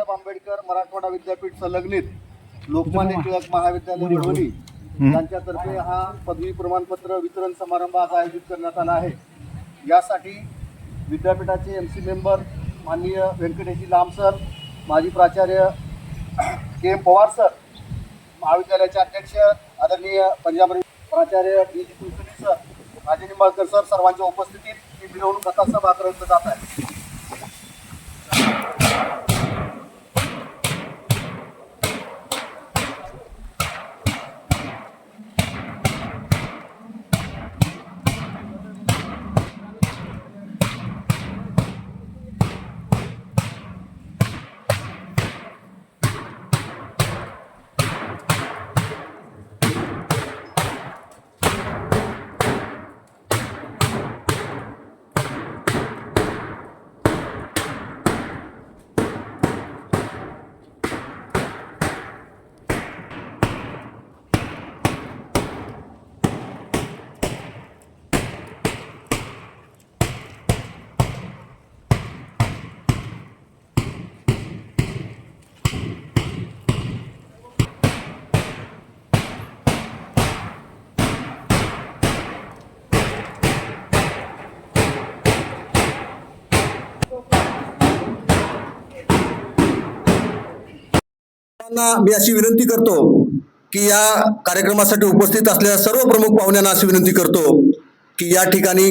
आंबेडकर मराठवाडा विद्यापीठ संलग्नित लोकमान्य टिळक महाविद्यालय वडवणी यांच्यातर्फे हा पदवी प्रमाणपत्र वितरण समारंभ आज आयोजित करण्यात आला आहे। यासाठी विद्यापीठाचे MC मेंबर माननीय व्यंकटेशजी लांब सर, माजी प्राचार्य KM पवार सर, महाविद्यालयाचे अध्यक्ष आदरणीय पंजाब प्राचार्य BG Kulkarni sir, Raje Nimbalkar sir, सर्वांच्या उपस्थितीत ही मिरवणूक आता सभागृहात जात आहे। मी अशी विनंती करतो की या कार्यक्रमासाठी उपस्थित असलेल्या सर्व प्रमुख पाहुण्यांना अशी विनंती करतो की या ठिकाणी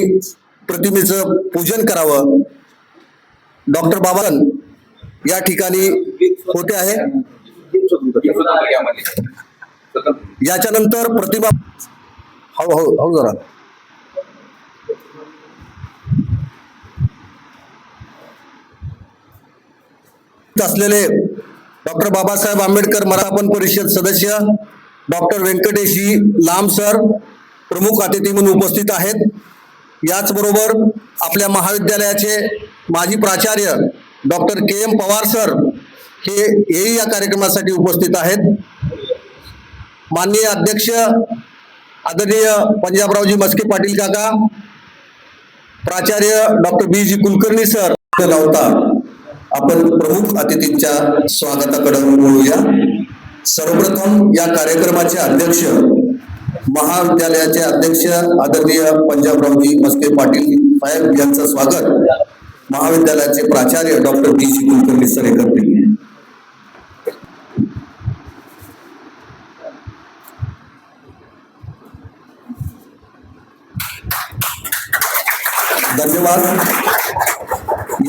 प्रतिमेचं पूजन करावं। डॉक्टर बाबा या ठिकाणी होते आहे। याच्यानंतर प्रतिमा हळू जरा असलेले डॉक्टर बाबासाहेब आंबेडकर मराठवाडा परिषद सदस्य डॉक्टर व्यंकटेशजी लांब सर प्रमुख अतिथी म्हणून उपस्थित आहेत। याचबरोबर आपल्या महाविद्यालयाचे माजी प्राचार्य डॉक्टर KM पवार सर हेही या कार्यक्रमासाठी उपस्थित आहेत। माननीय अध्यक्ष आदरणीय पंजाबरावजी मस्के पाटील काका, प्राचार्य डॉक्टर BG कुलकर्णी सर लावता आपण प्रमुख अतिथींच्या स्वागताकडे वळूया। सर्वप्रथम या कार्यक्रमाचे अध्यक्ष महाविद्यालयाचे अध्यक्ष आदरणीय पंजाबरावजी मस्के पाटील साहेब यांचं स्वागत महाविद्यालयाचे प्राचार्य डॉक्टर BG कुलकर्णी सर करतील। धन्यवाद।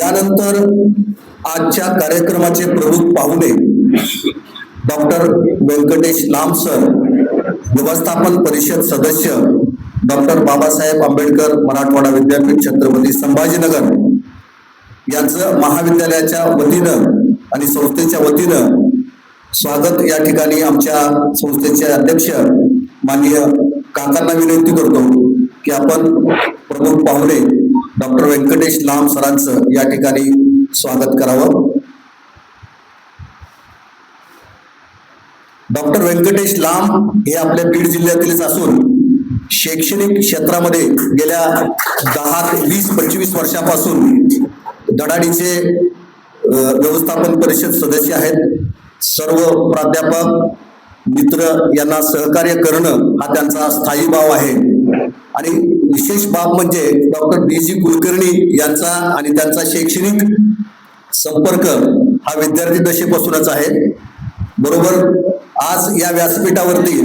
यानंतर आजच्या कार्यक्रमाचे प्रमुख पाहुणे डॉक्टर व्यंकटेश लांब सर, व्यवस्थापन परिषद सदस्य डॉक्टर बाबासाहेब आंबेडकर मराठवाडा विद्यापीठ छत्रपती संभाजीनगर यांचं महाविद्यालयाच्या वतीनं आणि संस्थेच्या वतीनं स्वागत या ठिकाणी आमच्या संस्थेचे अध्यक्ष माननीय काकांना विनंती करतो की आपण प्रमुख पाहुणे डॉक्टर व्यंकटेश लांब सरांचं या ठिकाणी स्वागत करावं। डॉक्टर व्यंकटेश लांब हे आपल्या बीड जिल्ह्यातीलच असून शैक्षणिक क्षेत्रामध्ये गेल्या 10 ते 20-25 वर्षापासून धडाडीचे व्यवस्थापन परिषद सदस्य आहेत। सर्व प्राध्यापक मित्र यांना सहकार्य करणं हा त्यांचा स्थायी भाव आहे आणि विशेष बाब म्हणजे डॉक्टर BG कुलकर्णी यांचा आणि त्यांचा शैक्षणिक संपर्क हा विद्यार्थी दशेपासूनच आहे। बरोबर आज या व्यासपीठावरती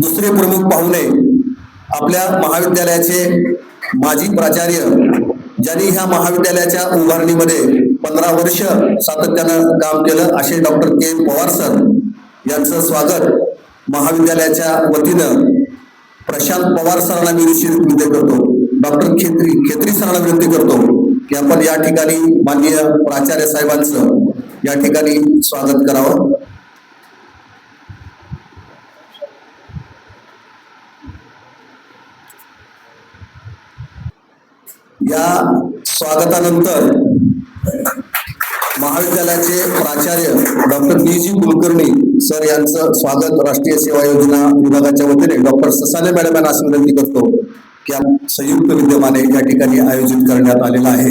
दुसरे प्रमुख पाहुणे आपल्या महाविद्यालयाचे माजी प्राचार्य ज्यांनी ह्या महाविद्यालयाच्या उभारणीमध्ये 15 वर्ष सातत्यानं काम केलं असे डॉक्टर KM पवार सर यांचं स्वागत महाविद्यालयाच्या वतीनं प्रशांत पवार सरांना मी विनंती करतो, डॉक्टर खेत्री सरांना विनंती करतो की आपण या ठिकाणी माननीय प्राचार्य साहेबांचं या ठिकाणी स्वागत करावं. या स्वागतानंतर महाविद्यालयाचे प्राचार्य डॉक्टर बी.जी. कुलकर्णी सर यांचं स्वागत राष्ट्रीय सेवा योजना विभागाच्या वतीने डॉक्टर ससाने मॅडम यांना अशी विनंती करतो की संयुक्त विद्यमाने या ठिकाणी आयोजित करण्यात आलेला आहे.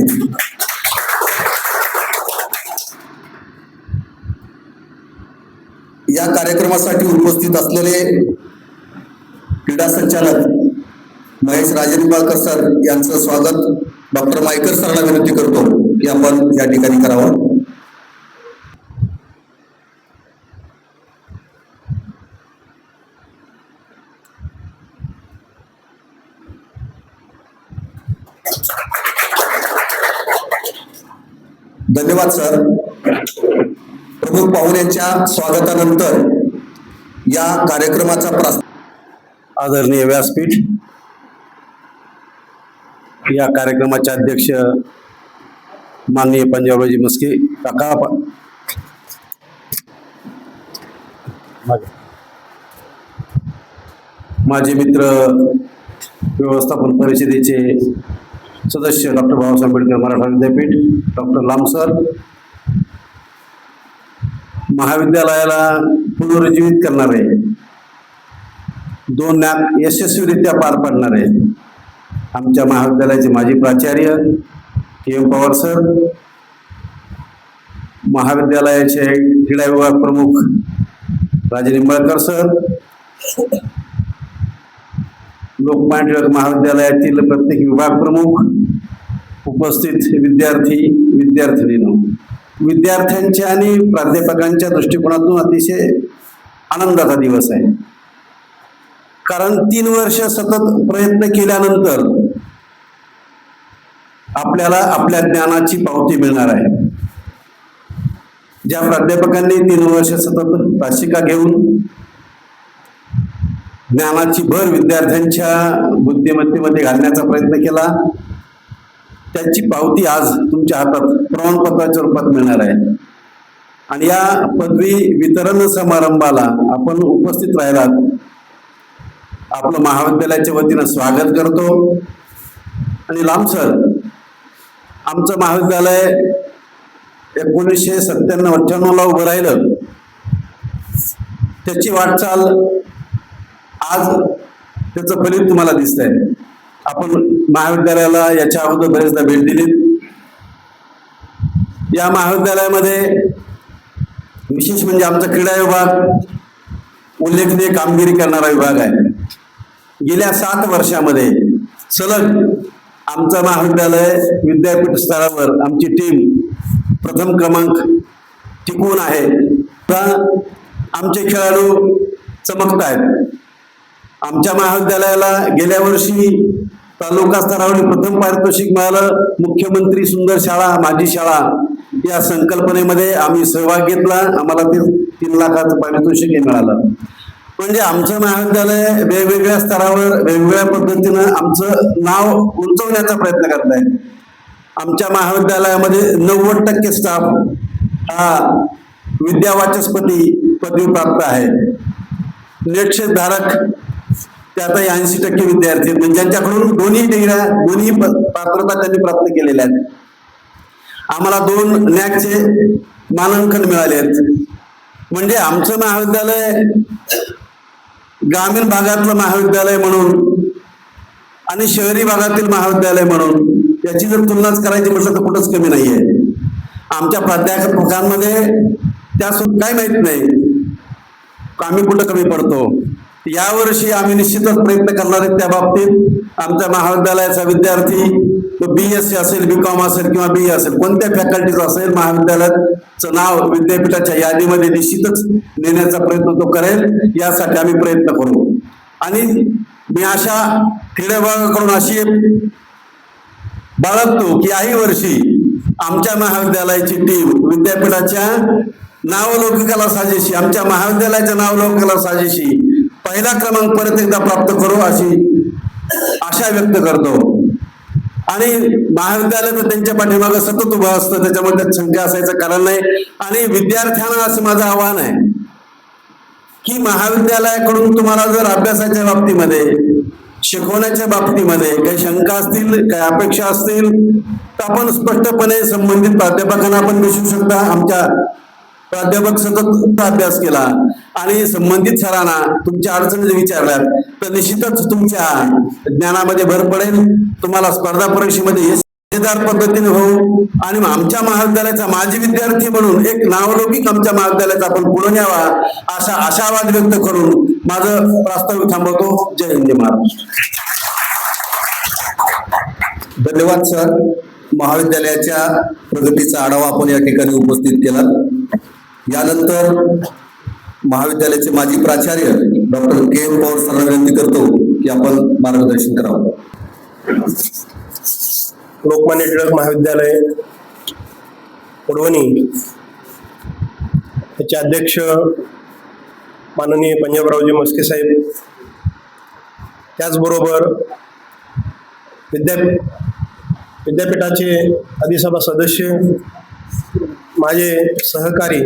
या कार्यक्रमासाठी उपस्थित असलेले क्रीडा संचालक महेश राजेनिंबाळकर सर यांचं स्वागत डॉक्टर मायकर सरांना विनंती करतो की आपण या ठिकाणी करावं. धन्यवाद सर. प्रमुख पाहुण्यांच्या स्वागतानंतर या कार्यक्रमाचा आदरणीय व्यासपीठ, या कार्यक्रमाचे अध्यक्ष माननीय पंजाबरावजी मस्के काका, माझे मित्र व्यवस्थापन परिषदेचे सदस्य डॉक्टर बाबासाहेब आंबेडकर मराठा विद्यापीठ, डॉक्टर लांब सर, महाविद्यालयाला पुनरुज्जीवित करणारे, 2 नॅक यशस्वीरित्या पार पाडणारे आमच्या महाविद्यालयाचे माजी प्राचार्य के.एम. पवार सर, महाविद्यालयाचे क्रीडा विभाग प्रमुख राजे निंबाळकर सर, लोकमान्य टिळक महाविद्यालयातील प्रत्येक विभाग प्रमुख, उपस्थित विद्यार्थिनींनो, विद्यार्थ्यांच्या आणि प्राध्यापकांच्या दृष्टिकोनातून अतिशय आनंदाचा दिवस आहे. कारण 3 वर्ष सतत प्रयत्न केल्यानंतर आपल्याला आपल्या ज्ञानाची पावती मिळणार आहे. ज्या प्राध्यापकांनी 3 वर्ष सतत तासिका घेऊन ज्ञानाची भर विद्यार्थ्यांच्या बुद्धिमत्तेमध्ये घालण्याचा प्रयत्न केला, त्याची पावती आज तुमच्या हातात प्रमाणपत्राच्या रूपात मिळणार आहे. आणि या पदवी वितरण समारंभाला आपण उपस्थित राहिलात, आपलं महाविद्यालयाच्या वतीनं स्वागत करतो. आणि लांब सर, आमचं महाविद्यालय 1997-98ला उभं राहिलं, त्याची वाटचाल आज त्याचं फलित तुम्हाला दिसतंय. आपण महाविद्यालयाला याच्या अगोदर बरेचदा भेट दिली. या महाविद्यालयामध्ये विशेष म्हणजे आमचा क्रीडा विभाग उल्लेखनीय कामगिरी करणारा विभाग आहे. गेल्या 7 वर्षामध्ये सलग आमचं महाविद्यालय विद्यापीठ स्तरावर आमची टीम प्रथम क्रमांक टिकवून आहे. आमचे खेळाडू चमकत आहेत. आमच्या महाविद्यालयाला गेल्या वर्षी तालुका स्तरावर प्रथम पारितोषिक मिळालं. मुख्यमंत्री सुंदर शाळा माझी शाळा या संकल्पनेमध्ये आम्ही सहभाग घेतला. आम्हाला ते 3 लाखाचं पारितोषिक मिळालं. म्हणजे आमचं महाविद्यालय वेगवेगळ्या स्तरावर वेगवेगळ्या पद्धतीनं आमचं नाव उंचवण्याचा प्रयत्न करत आहे. आमच्या महाविद्यालयामध्ये 90% स्टाफ हा विद्यावाचस्पती पदवी प्राप्त आहे. नेट धारक त्यातही 80% विद्यार्थी म्हणजे ज्यांच्याकडून दोन्ही डिग्र्या दोन्ही पात्रता त्यांनी प्राप्त केलेल्या आहेत. आम्हाला 2 नॅकचे मानांकन मिळाले आहेत. म्हणजे आमचं महाविद्यालय ग्रामीण भागातलं महाविद्यालय म्हणून आणि शहरी भागातील महाविद्यालय म्हणून याची जर तुलनाच करायची म्हटलं तर कुठंच कमी नाही आहे. आमच्या प्राध्यापकांमध्ये त्यासुद्धा काही माहीत नाही आम्ही कुठं कमी पडतो. यावर्षी आम्ही निश्चितच प्रयत्न करणार आहेत त्या बाबतीत. आमच्या महाविद्यालयाचा विद्यार्थी तो BSc असेल, BCom असेल किंवा BE असेल, कोणत्या फॅकल्टीचा असेल, महाविद्यालयाचं नाव विद्यापीठाच्या यादीमध्ये निश्चितच नेण्याचा प्रयत्न तो करेल. यासाठी आम्ही प्रयत्न करू. आणि मी अशा क्रीडा विभागाकडून अशी बाळगतो की याही वर्षी आमच्या महाविद्यालयाची टीम विद्यापीठाच्या नावलौकिकाला साजेशी, आमच्या महाविद्यालयाच्या नावलौकिकाला साजेशी पहिला क्रमांक परत एकदा प्राप्त करू अशी आशा व्यक्त करतो. आणि महाविद्यालय तर त्यांच्या पाठीमागे सतत उभं असतं, त्याच्यामध्ये शंका असायचं कारण नाही. आणि विद्यार्थ्यांना असं माझं आव्हान आहे की महाविद्यालयाकडून तुम्हाला जर अभ्यासाच्या बाबतीमध्ये, शिकवण्याच्या बाबतीमध्ये काही शंका असतील, काही अपेक्षा असतील, तर आपण स्पष्टपणे संबंधित प्राध्यापकांना आपण विचारू शकता. आमच्या प्राध्यापक सतत अभ्यास केला आणि संबंधित सरांना तुमच्या अडचणी जर विचारल्यात तर निश्चितच तुमच्या ज्ञानामध्ये भर पडेल. तुम्हाला स्पर्धा परीक्षेमध्ये यशस्वीदार पद्धतीने होऊ आणि आमच्या महाविद्यालयाचा माजी विद्यार्थी म्हणून एक नावलौकिक आमच्या महाविद्यालयाचा आपण पुढे न्यावा असा आशावाद व्यक्त करून माझं प्रास्ताविक थांबवतो. जय हिंद महाराष्ट्र. धन्यवाद सर. महाविद्यालयाच्या प्रगतीचा आढावा आपण या ठिकाणी उपस्थित केला. यानंतर महाविद्यालयाचे माजी प्राचार्य डॉक्टर के पवार सरांना विनंती करतो की आपण मार्गदर्शन करावं. लोकमान्य टिळक महाविद्यालय वडवणी याचे अध्यक्ष माननीय पंजाबरावजी मस्के साहेब, त्याचबरोबर विद्यापीठाचे अधिसभा सदस्य, माझे सहकारी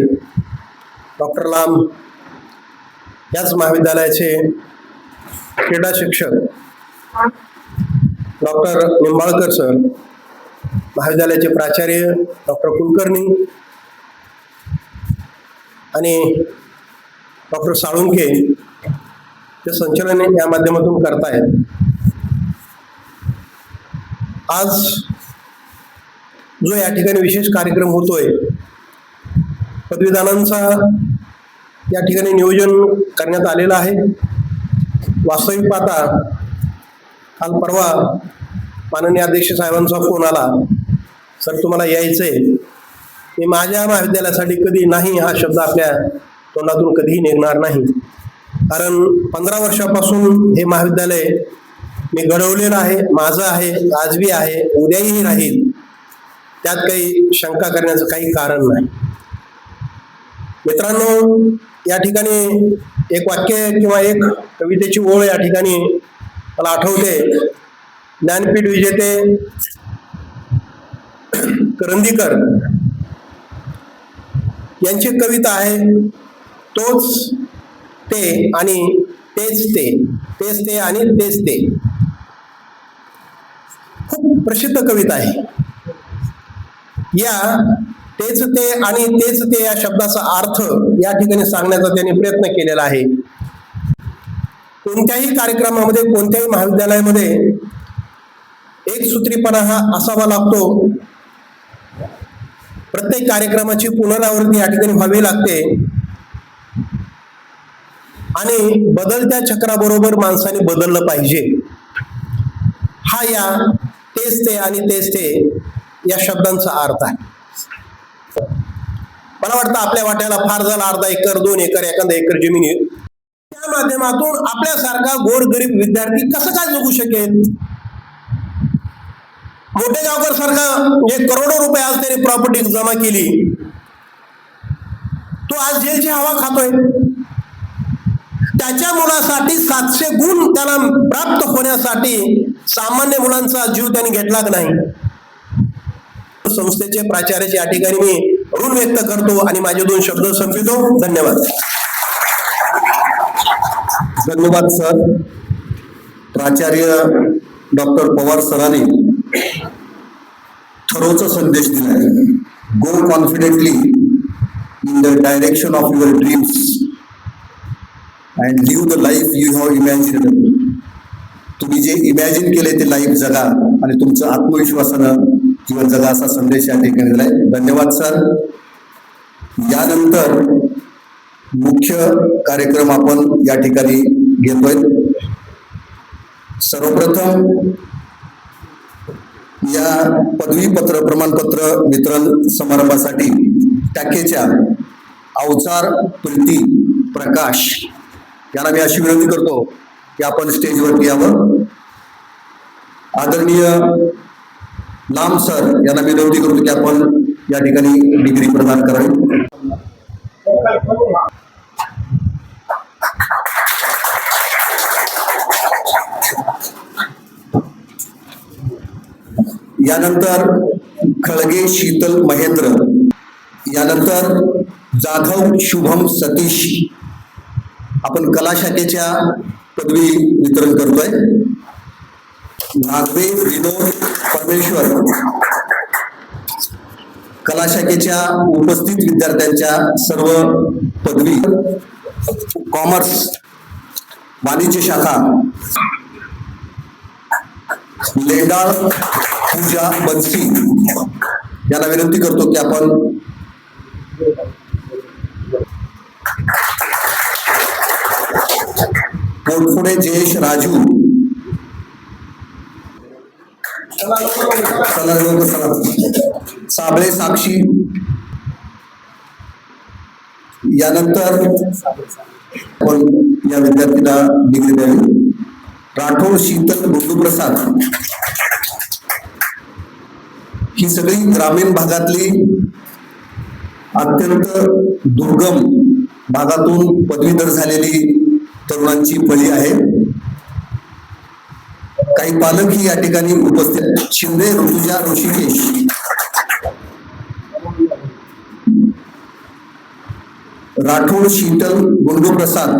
डॉक्टर लांब, याच महाविद्यालयाचे क्रीडा शिक्षक डॉक्टर निंबाळकर सर, महाविद्यालयाचे प्राचार्य डॉक्टर कुलकर्णी आणि डॉक्टर साळुंखे ते संचलन या माध्यमातून करतायत. आज जो या ठिकाणी विशेष कार्यक्रम होतोय, पदवीदानांचा या ठिकाणी नियोजन करण्यात आलेलं आहे. वास्तविक पाहता काल परवा माननीय अध्यक्ष साहेबांचा फोन आला, सर तुम्हाला यायचंय. मी माझ्या महाविद्यालयासाठी कधी नाही हा शब्द आपल्या तोंडातून कधीही निघणार नाही, कारण 15 वर्षापासून हे महाविद्यालय मी घडवलेलं आहे, माझं आहे, आजही आहे, उद्याही राहील. त्यात काही शंका करण्याचं काही कारण नाही. मित्रांनो, या ठिकाणी एक वाक्य किंवा एक कवितेची ओळ या ठिकाणी मला आठवते. ज्ञानपीठ विजेते करंदीकर यांची कविता आहे, तोच ते आणि तेच ते, तेच ते आणि तेच ते. खूप प्रसिद्ध कविता आहे. या तेच ते आणि तेच ते या शब्दाचा अर्थ या ठिकाणी सांगण्याचा त्यांनी प्रयत्न केलेला आहे. कोणत्याही कार्यक्रमामध्ये, कोणत्याही महाविद्यालयामध्ये एक सूत्रीपणा हा असावा लागतो. प्रत्येक कार्यक्रमाची पुनरावृत्ती या ठिकाणी व्हावी लागते आणि बदलत्या चक्राबरोबर माणसाने बदललं पाहिजे. हा या तेच ते आणि तेच ते या शब्दांचा अर्थ आहे. मला वाटतं आपल्या वाट्याला फार झाला अर्धा एकर, 2 एकर, एखादा एकर जमीन आहे, त्या माध्यमातून आपल्यासारखा गोरगरीब विद्यार्थी कसं काय जगू शकेल? मोठेगावकर सारखा जे करोडो रुपये आज त्याने प्रॉपर्टी जमा केली, तो आज जेलची हवा खातोय. त्याच्या मुलासाठी 700 गुण त्याला प्राप्त होण्यासाठी सामान्य मुलांचा जीव त्याने घेतला नाही. संस्थेचे प्राचार्याचे या ठिकाणी मी ऋण व्यक्त करतो आणि माझे 2 शब्द संपवितो. धन्यवाद. धन्यवाद सर. प्राचार्य डॉक्टर पवार सरांनी थरोचा संदेश दिलाय. Go confidently in the direction of your dreams and live the life you have imagined. तुम्ही जे इमॅजिन केले ते लाईफ जगा आणि तुमचं आत्मविश्वासानं जीवन जगा असा संदेश या ठिकाणी दिलाय. धन्यवाद सर. यानंतर मुख्य कार्यक्रम आपण या ठिकाणी घेतोय. सर्वप्रथम या पदवीपत्र प्रमाणपत्र वितरण समारंभासाठी टाकेच्या अवचार प्रीती प्रकाश यांना मी अशी विनंती करतो की आपण स्टेजवरती यावं. आदरणीय लांब सर यांना विनंती करतो की आपण या ठिकाणी डिग्री प्रदान करावी. यानंतर खळगे शीतल महेंद्र, यानंतर जाधव शुभम सतीश. आपण कला शाखेच्या पदवी वितरण करतोय. नागवे विनोद परमेश्वर, कला शाखेच्या उपस्थित विद्यार्थ्यांच्या सर्व पदवी. कॉमर्स वाणिज्य शाखा लेंडाळ पूजा बनसी यांना विनंती करतो की आपण पोटफुडे जयेश राजू, साबळे साक्षी, यानंतर आपण या विद्यार्थीला डिग्री द्यावी. राठोड शीतल गुंडूप्रसाद, ही सगळी ग्रामीण भागातली अत्यंत दुर्गम भागातून पदवीधर झालेली तरुणांची फळी आहे. काही पालकही या ठिकाणी उपस्थित. शिंदे ऋतुजा ऋषिकेश, राठोड शीतल गुंडूप्रसाद,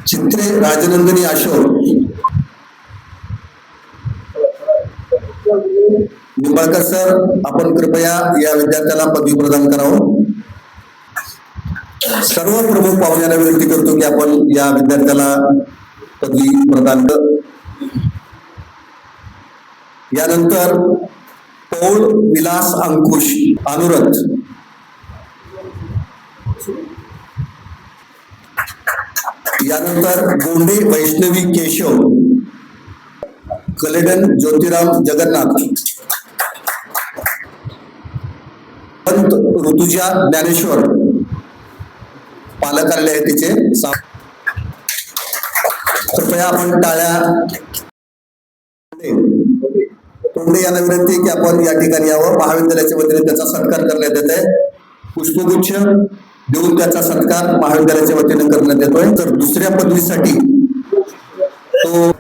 चित्रे राजनंदिनी अशोक, निंबाळकर सर, आपण कृपया या विद्यार्थ्याला पदवी प्रदान करावं. सर्व प्रमुख पाहुण्यांना विनंती करतो की आपण या विद्यार्थ्याला पदवी प्रदान कर. यानंतर पौळ विलास अंकुश अनुरत, यानंतर गोंडे वैष्णवी केशव, कलेडन ज्योतिराम जगन्नाथ, पंत ऋतुजा ज्ञानेश्वर, पालक आलेले आहेत तिचे. कृपया आपण टाळ्या. तोंडे यांना विनंती की आपण या ठिकाणी यावं. महाविद्यालयाच्या वतीने त्याचा सत्कार करण्यात येत आहे. पुष्पगुच्छ देऊन त्याचा सत्कार महाविद्यालयाच्या वतीने करण्यात येतोय. तर दुसऱ्या पदवीसाठी तो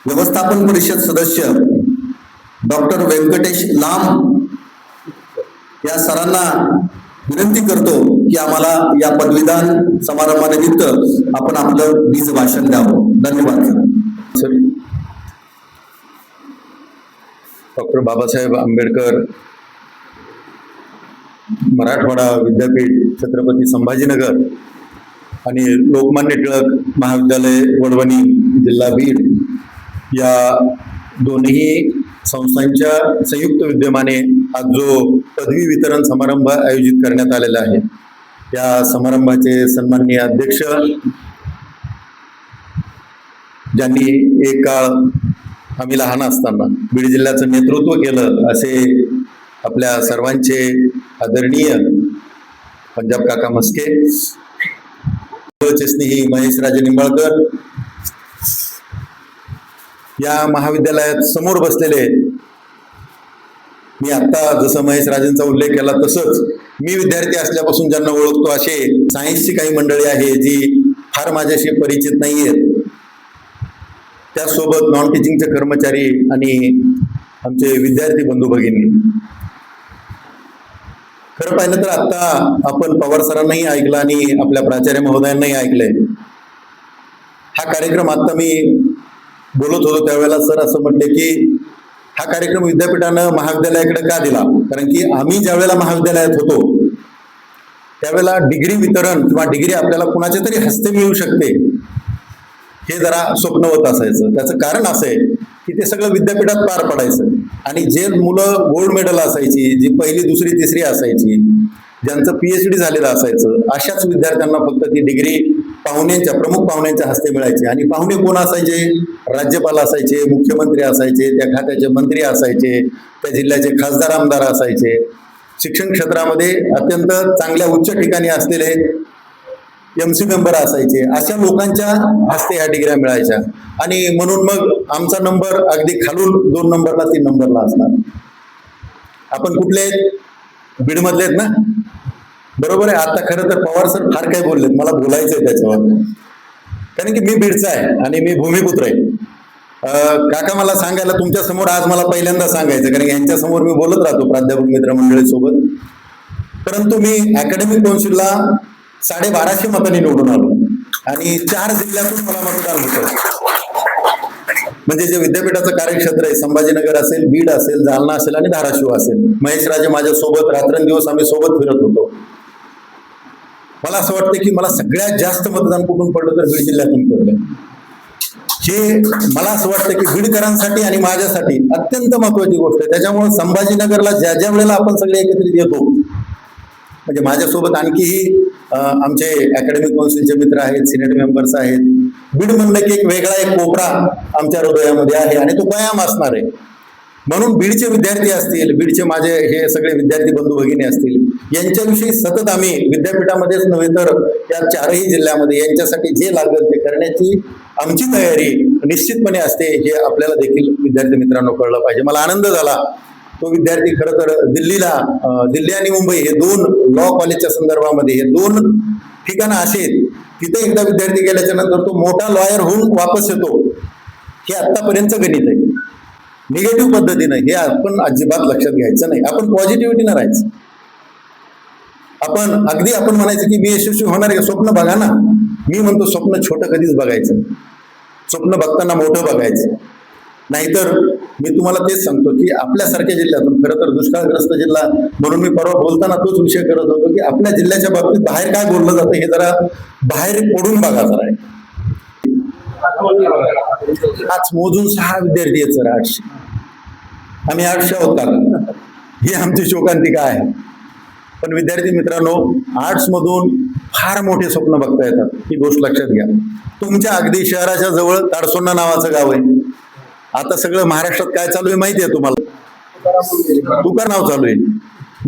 व्यवस्थापन परिषद सदस्य डॉक्टर व्यंकटेश लांब या सरांना विनंती करतो की आम्हाला या पदवीदान समारंभानिमित्त आपण आपलं बीज भाषण द्यावं. धन्यवाद. डॉक्टर बाबासाहेब आंबेडकर मराठवाडा विद्यापीठ छत्रपती संभाजीनगर आणि लोकमान्य टिळक महाविद्यालय वडवणी जिल्हा बीड या दोन्ही संस्थांच्या संयुक्त विद्यमाने आज जो पदवी वितरण समारंभ आयोजित करण्यात आलेला आहे, या समारंभाचे सन्माननीय अध्यक्ष, ज्यांनी एक काळ आम्ही लहान असताना बीड जिल्ह्याचं नेतृत्व केलं, असे आपल्या सर्वांचे आदरणीय पंजाब काका मस्के, स्नेही महेश राजे निंबाळकर, या महाविद्यालयात समोर बसलेले, मी आता जसं महेश राजेंचा उल्लेख केला तसंच मी विद्यार्थी असल्यापासून ज्यांना ओळखतो असे सायन्सची काही मंडळी आहे जी फार माझ्याशी परिचित नाही आहेत. त्याचसोबत नॉन टीचिंगचे कर्मचारी आणि आमचे विद्यार्थी बंधू भगिनी. खरं पाहिलं तर आता आपण पवार सरांनाही ऐकलं आणि आपल्या प्राचार्य महोदयांनाही ऐकलंय. हा कार्यक्रम आता मी बोलत होतो त्यावेळेला सर असं म्हटले की हा कार्यक्रम विद्यापीठानं महाविद्यालयाकडे का दिला, कारण की आम्ही ज्या वेळेला महाविद्यालयात होतो त्यावेळेला डिग्री वितरण किंवा डिग्री आपल्याला कुणाच्या तरी हस्ते मिळू शकते हे जरा स्वप्नवत असायचं. त्याचं कारण असं आहे की ते सगळं विद्यापीठात पार पडायचं आणि जे मुलं गोल्ड मेडल असायची, जी पहिली दुसरी तिसरी असायची, ज्यांचं PhD झालेलं असायचं, अशाच विद्यार्थ्यांना फक्त ती डिग्री प्रमुख पाहुण्यांच्या हस्ते मिळायची. आणि पाहुणे कोण असायचे? राज्यपाल असायचे, मुख्यमंत्री असायचे, त्या खात्याचे मंत्री असायचे, त्या जिल्ह्याचे खासदार आमदार असायचे. शिक्षण क्षेत्रामध्ये अत्यंत चांगल्या उच्च ठिकाणी असलेले MC मेंबर असायचे, अशा लोकांच्या हस्ते ह्या डिग्र्या मिळायच्या. आणि म्हणून मग आमचा नंबर अगदी खालून 2 नंबरला 3 नंबरला असणार. आपण कुठले आहेत? बीडमधले आहेत ना? बरोबर आहे. आता खरं तर पवार सर फार काय बोललेत, मला बोलायचंय त्याच्यावर, कारण की मी बीडचा आहे आणि मी भूमिपुत्र आहे. काका मला सांगायला तुमच्या समोर आज मला पहिल्यांदा सांगायचं, कारण यांच्या समोर मी बोलत राहतो प्राध्यापक मित्रमंडळीसोबत, परंतु मी अकॅडमिक काउन्सिलला 1250 मतांनी निवडून आलो आणि 4 जिल्ह्यातून मला मतदान होतं. म्हणजे जे विद्यापीठाचं कार्यक्षेत्र आहे, संभाजीनगर असेल, बीड असेल, जालना असेल आणि धाराशिव असेल. महेश राजे माझ्यासोबत रात्रंदिवस आम्ही सोबत फिरत होतो. मला असं वाटतं की मला सगळ्यात जास्त मतदान कुठून पडलं तर बीड जिल्ह्यातून पडलं. हे मला असं वाटतं की बीडकरांसाठी आणि माझ्यासाठी अत्यंत महत्वाची गोष्ट आहे. त्याच्यामुळे संभाजीनगरला ज्या ज्या वेळेला आपण सगळे एकत्रित येतो, म्हणजे माझ्यासोबत आणखीही आमचे अकॅडमिक काउन्सिलचे मित्र आहेत, सिनेट मेंबर्स आहेत. बीड म्हणलं की एक वेगळा एक कोपरा आमच्या हृदयामध्ये आहे आणि तो कायम असणार आहे. म्हणून बीडचे विद्यार्थी असतील, बीडचे माझे हे सगळे विद्यार्थी बंधू भगिनी असतील, यांच्याविषयी सतत आम्ही विद्यापीठामध्येच नव्हे तर या 4ही जिल्ह्यामध्ये यांच्यासाठी जे लागेल ते करण्याची आमची तयारी निश्चितपणे असते, हे आपल्याला देखील विद्यार्थी मित्रांनो कळलं पाहिजे. मला आनंद झाला. तो विद्यार्थी खरं तर दिल्ली आणि मुंबई हे 2 लॉ कॉलेजच्या संदर्भामध्ये हे 2 ठिकाणं असे आहेत, तिथे एकदा विद्यार्थी गेल्याच्या नंतर तो मोठा लॉयर होऊन वापस येतो. हे आत्तापर्यंतचं गणित आहे. निगेटिव्ह पद्धतीनं हे आपण अजिबात लक्षात घ्यायचं नाही. आपण पॉझिटिव्हिटीनं राहायचं. आपण म्हणायचं की मी यशस्वी होणार आहे, स्वप्न बघा ना. मी म्हणतो स्वप्न छोटं कधीच बघायचं, स्वप्न बघताना मोठं बघायचं. नाहीतर मी तुम्हाला तेच सांगतो की आपल्यासारख्या जिल्ह्यातून, खरं तर दुष्काळग्रस्त जिल्हा म्हणून मी परवा बोलताना तोच विषय करत होतो की आपल्या जिल्ह्याच्या बाबतीत बाहेर काय बोललं जातं हे जरा बाहेर पडून बघा जरा. आज मोजून 6 विद्यार्थी आहेत सर, 800. आम्ही 800 आहोत का? ही आमची शोकांतिका आहे. पण विद्यार्थी मित्रांनो, आर्ट्स मधून फार मोठे स्वप्न बघता येतात, ही गोष्ट लक्षात घ्या. तुमच्या अगदी शहराच्या जवळ ताडसोंडा नावाचं गाव आहे. आता सगळं महाराष्ट्रात काय चालू आहे माहिती आहे तुम्हाला? तुकार नाव चालू आहे.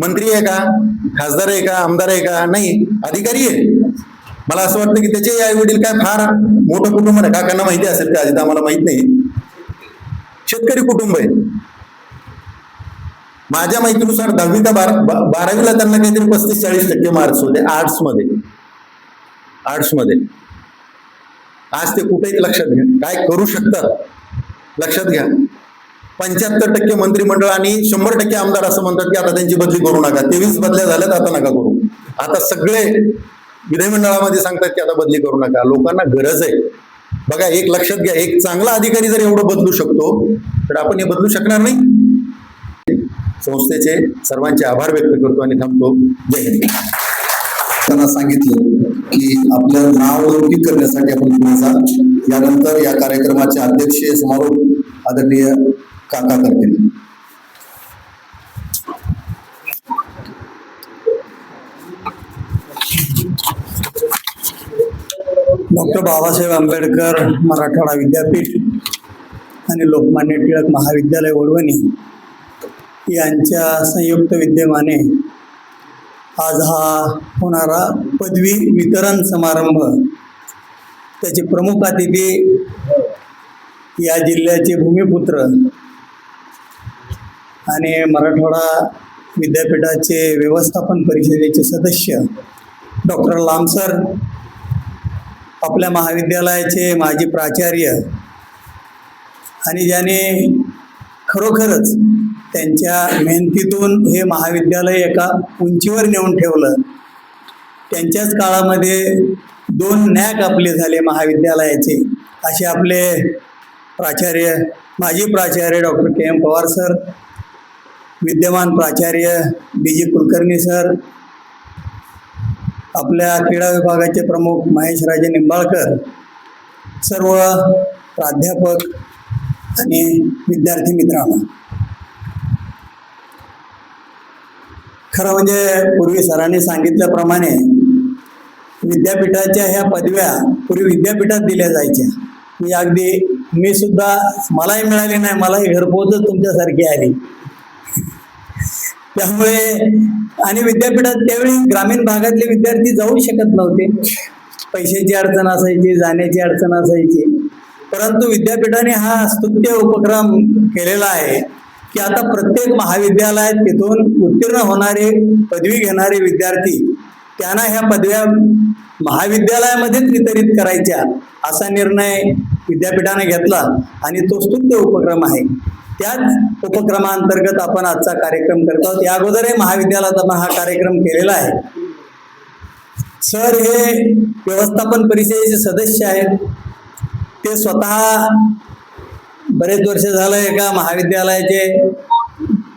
मंत्री आहे का? खासदार आहे का? आमदार आहे का? नाही, अधिकारी आहे. मला असं वाटतं की त्याचे आई वडील काय फार मोठं कुटुंब आहे. काकांना माहिती असेल का? आधी आम्हाला माहित नाही. शेतकरी कुटुंब आहे. माझ्या माहितीनुसार 10वी का 12वीला त्यांना काहीतरी 35-40% मार्क्स होते आर्ट्समध्ये. आज ते कुठेही लक्षात घ्या काय करू शकतात. लक्षात घ्या, 75% मंत्रिमंडळ आणि 100% आमदार असं म्हणतात की आता त्यांची बदली करू नका. 23 बदल्या झाल्यात, आता नका करू. आता सगळे विधिमंडळामध्ये सांगतात की आता बदली करू नका. लोकांना गरज आहे. बघा, एक लक्षात घ्या, एक चांगला अधिकारी जर एवढं बदलू शकतो तर आपण हे बदलू शकणार नाही. संस्थेचे सर्वांचे आभार व्यक्त करतो आणि थांबतो. जय हिंद. त्यांना सांगितलं की आपलं नाव लौकिक करण्यासाठी आपण पुढे जा. यानंतर या कार्यक्रमाचे अध्यक्षीय समारोप आदरणीय काका करतील. डॉक्टर बाबासाहेब आंबेडकर मराठवाडा विद्यापीठ आणि लोकमान्य टिळक महाविद्यालय वडवणी यांच्या संयुक्त विद्यमाने आज हा होणारा पदवी वितरण समारंभ, त्याचे प्रमुख अतिथी या जिल्ह्याचे भूमिपुत्र आणि मराठवाडा विद्यापीठाचे व्यवस्थापन परिषदेचे सदस्य डॉक्टर लामसर, आपल्या महाविद्यालयाचे माजी प्राचार्य आणि ज्याने खरोखरच त्यांच्या मेहनतीतून हे महाविद्यालय एका उंचीवर नेऊन ठेवलं. त्यांच्याच काळामध्ये 2 नॅक आपले झाले महाविद्यालयाचे. असे आपले प्राचार्य, माजी प्राचार्य डॉक्टर KM पवार सर, विद्यमान प्राचार्य BG कुलकर्णी सर, आपल्या क्रीडा विभागाचे प्रमुख महेश राजे निंबाळकर, सर्व प्राध्यापक आणि विद्यार्थी मित्रांनो, खरं म्हणजे पूर्वी सरांनी सांगितल्याप्रमाणे विद्यापीठाच्या ह्या पदव्या पूर्वी विद्यापीठात दिल्या जायच्या. मी सुद्धा मलाही मिळाली नाही, मलाही घरपोचच तुमच्यासारखी आली. त्यामुळे आणि विद्यापीठात त्यावेळी ग्रामीण भागातले विद्यार्थी जाऊ शकत नव्हते. पैशाची अडचण असायची, जाण्याची अडचण असायची. परंतु विद्यापीठाने हा स्तुत्य उपक्रम केलेला आहे की आता प्रत्येक महाविद्यालयात तिथून उत्तीर्ण होणारे पदवी घेणारे विद्यार्थी त्यांना ह्या पदव्या महाविद्यालयामध्येच वितरित करायच्या असा निर्णय विद्यापीठाने घेतला आणि तो स्तुत्य उपक्रम आहे. त्याच उपक्रमांतर्गत आपण आजचा कार्यक्रम करत आहोत. या अगोदरही महाविद्यालयात आपण हा कार्यक्रम केलेला आहे. सर हे व्यवस्थापन परिषदेचे सदस्य आहेत. ते स्वतः बरेच वर्ष झालं एका महाविद्यालयाचे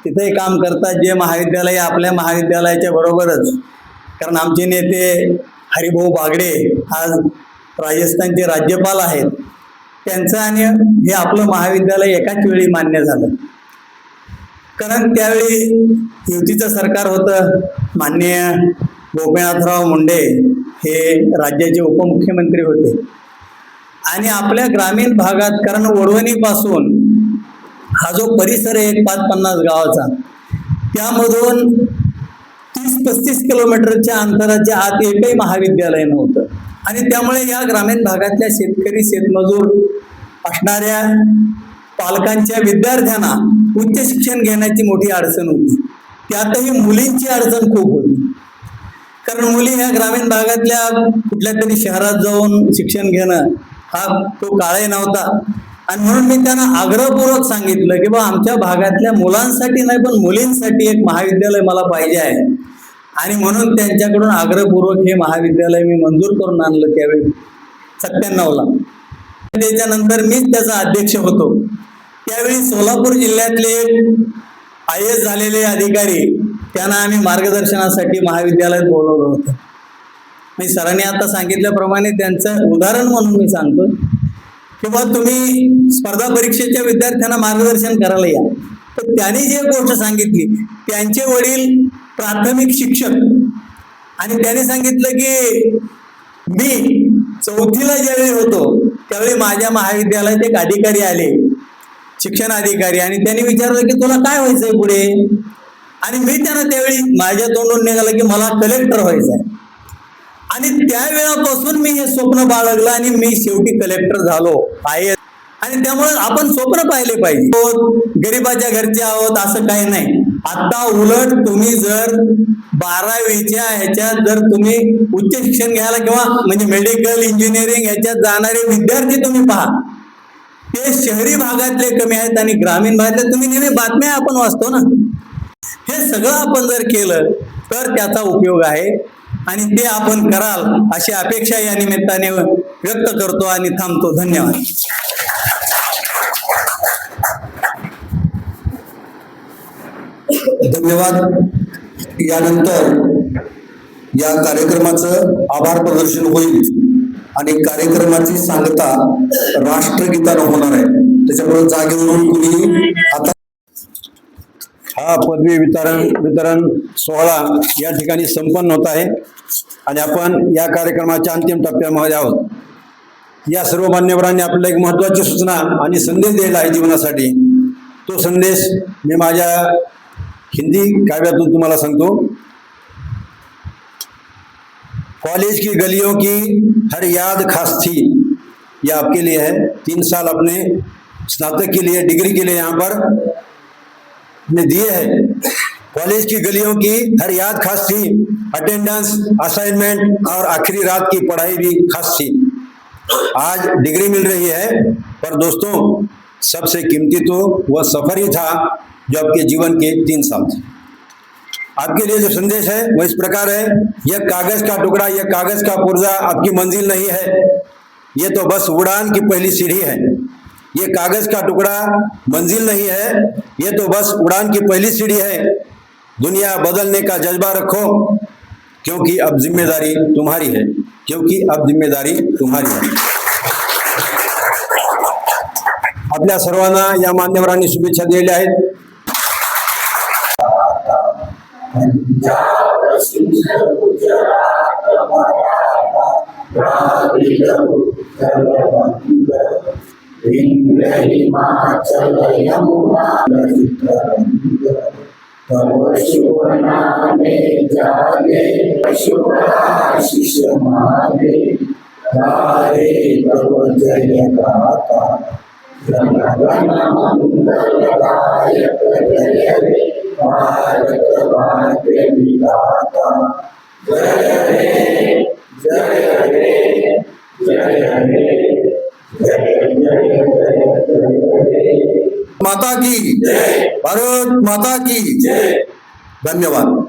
तिथेही काम करतात, जे महाविद्यालय आपल्या महाविद्यालयाच्या बरोबरच. कारण आमचे नेते हरिभाऊ बागडे आज राजस्थानचे राज्यपाल आहेत. त्यांचं आणि हे आपलं महाविद्यालय एकाच वेळी मान्य झालं. कारण त्यावेळी युतीचं सरकार होतं. माननीय गोपीनाथराव मुंडे हे राज्याचे उपमुख्यमंत्री होते आणि आपल्या ग्रामीण भागात, कारण वडवणीपासून हा जो परिसर आहे 550 गावाचा, त्यामधून 30-35 किलोमीटरच्या अंतराच्या आत एकही महाविद्यालय नव्हतं. आणि त्यामुळे या ग्रामीण भागातल्या शेतकरी शेतमजूर असणाऱ्या पालकांच्या विद्यार्थ्यांना उच्च शिक्षण घेण्याची मोठी अडचण होती. त्यातही मुलींची अडचण खूप होती. कारण मुली ह्या ग्रामीण भागातल्या कुठल्या तरी शहरात जाऊन शिक्षण घेणं हा तो काळही नव्हता. आणि म्हणून मी त्यांना आग्रहपूर्वक सांगितलं की बा आमच्या भागातल्या मुलांसाठी नाही पण मुलींसाठी एक महाविद्यालय मला पाहिजे आहे. आणि म्हणून त्यांच्याकडून आग्रहपूर्वक हे महाविद्यालय मी मंजूर करून आणलं त्यावेळी 97ला. त्याच्यानंतर मीच त्याचा अध्यक्ष होतो. त्यावेळी सोलापूर जिल्ह्यातले IAS झालेले अधिकारी त्यांना आम्ही मार्गदर्शनासाठी महाविद्यालयात बोलवलं होतं. मी सरांनी आता सांगितल्याप्रमाणे त्यांचं उदाहरण म्हणून मी सांगतो किंवा तुम्ही स्पर्धा परीक्षेच्या विद्यार्थ्यांना मार्गदर्शन करायला या. तर त्यांनी जे गोष्ट सांगितली, त्यांचे वडील प्राथमिक शिक्षक आणि त्यांनी सांगितलं की मी 4थीला ज्यावेळी होतो त्यावेळी माझ्या महाविद्यालयात एक अधिकारी आले, शिक्षण अधिकारी, आणि त्यांनी विचारलं की तुला काय व्हायचंय पुढे. आणि मी त्यांना त्यावेळी माझ्या तोंडून निघालं की मला कलेक्टर व्हायचंय. आणि त्यावेळापासून मी हे स्वप्न बाळगलं आणि मी शेवटी कलेक्टर झालो आहे. आणि त्यामुळे आपण स्वप्न पाहिले पाहिजे. गरिबाच्या घरचे आहोत असं काही नाही. आता उलट तुम्ही जर 12वीच्या ह्याच्यात जर तुम्ही उच्च शिक्षण घ्यायला किंवा म्हणजे मेडिकल इंजिनिअरिंग ह्याच्यात जाणारे विद्यार्थी तुम्ही पहा, ते शहरी भागातले कमी आहेत आणि ग्रामीण भागातले तुम्ही नेहमी बातम्या आपण वाचतो ना. हे सगळं आपण जर केलं तर त्याचा उपयोग आहे आणि ते आपण कराल अशी अपेक्षा या निमित्ताने व्यक्त करतो आणि थांबतो. धन्यवाद. धन्यवाद. यानंतर या कार्यक्रमाचं आभार प्रदर्शन होईल आणि कार्यक्रमाची सांगता राष्ट्रगीतानं होणार आहे. त्याच्यामुळे जागेवरून कुणी आता हा पदवी वितरण सोहळा या ठिकाणी संपन्न होत आहे आणि आपण या कार्यक्रमाच्या अंतिम टप्प्यामध्ये आहोत. या सर्व मान्यवरांनी आपल्याला एक महत्त्वाची सूचना आणि संदेश दिला आहे जीवनासाठी. तो संदेश मी माझ्या हिंदी काव्यातून तुम्हाला सांगतो. कॉलेज की गलियों की हर याद खास थी, यह आपके लिए है. 3 साल अपने स्नातक के लिए, डिग्री के लिए यहाँ पर ने दिए हैं. कॉलेज की गलियों की हर याद खास थी, अटेंडेंस, असाइनमेंट और आखिरी रात की पढ़ाई भी खास थी. आज डिग्री मिल रही है, पर दोस्तों सबसे कीमती तो वह सफर ही था जो आपके जीवन के 3 साल थे. आपके लिए जो संदेश है वह इस प्रकार है. यह कागज का टुकड़ा, यह कागज का पुर्जा आपकी मंजिल नहीं है, ये तो बस उड़ान की पहली सीढ़ी है. ये कागज का टुकड़ा मंजिल नहीं है, ये तो बस उड़ान की पहली सीढ़ी है. दुनिया बदलने का जज्बा रखो, क्योंकि अब जिम्मेदारी तुम्हारी है, क्योंकि अब जिम्मेदारी तुम्हारी है. आपल्या सर्वांना या मान्यवरांनी शुभेच्छा दिलेल्या आहेत. तब शुभ नामे जागे शुभ आशीष मागे गारे तब जय गाथा जन गण मंगलदायक जय हे भारत भाग्य विधाता जय हे जय हे जय हे माता की भारत माता की धन्यवाद।